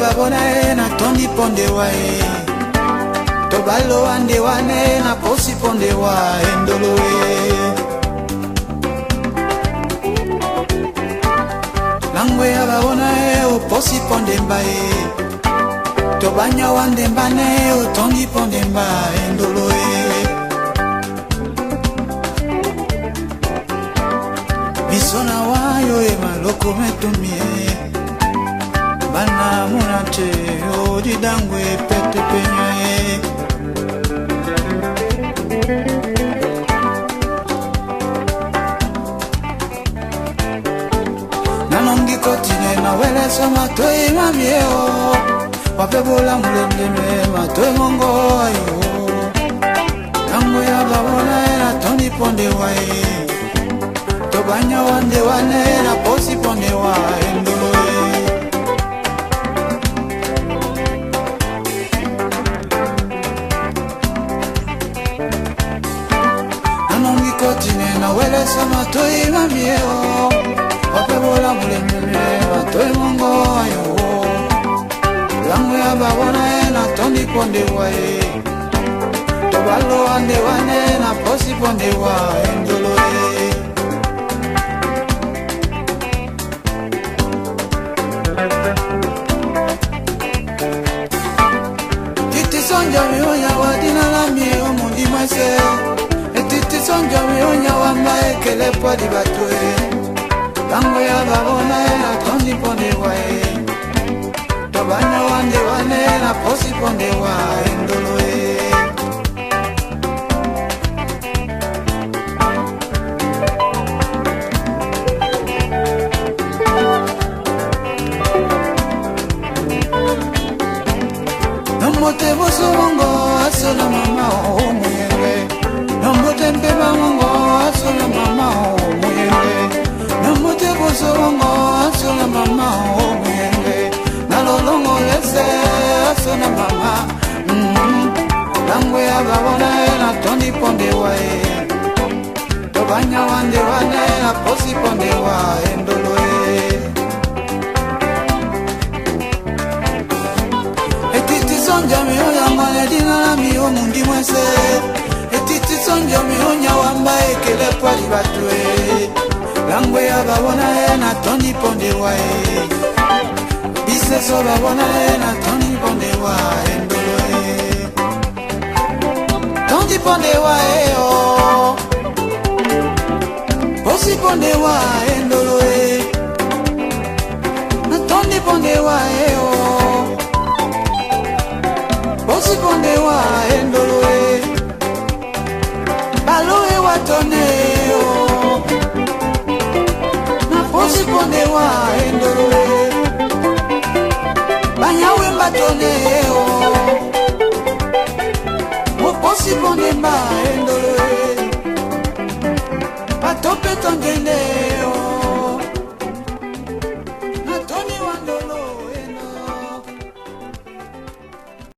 babona na tondi pondewa tobalo ande wane na posi pondewa endolo langwe ya babona o posi pondemba tobanya wande mbane o tondi pondemba endolo bisona wayo maloko metumie bana munate o didangwe pete penye nanongi kotine na wele soma toi mamieo wapebola mulendeme matoi mongo ayo nango ya babona na tondi pondewa tobanya wande wane na posi pondewa endolo nanongi kotine na wele soma toi mamieo wapebola mulendeme matoi mongo ayo lango ya babona na tondi pondewa tobalo ande wane na posi pondewa endolo titi sonja mionya wadina la mio mundi mwese titi sonja mionya wamba ekele podi batwe lango ya babona na tondi pondewa tobanya wande wane na posi pondewa endolo Nombote boso mongo asola mama o muyenge Nombote mpeba mongo asola mama o muyenge Nombote boso mongo asola mama o muyenge Nalolongo lese asola mama Langwe ya babona na tondi pondewa Tobanya wande wane na posi pondewa endolo sonja miyo mwane dina la miyo mundi mwese etiti sonja miyo nyawamba ekele pali batwe langwe ya babona na tondi pondewa biseso babona na tondi pondewa endolo tondi pondewa posi pondewa endolo na tondi pondewa posi pondewa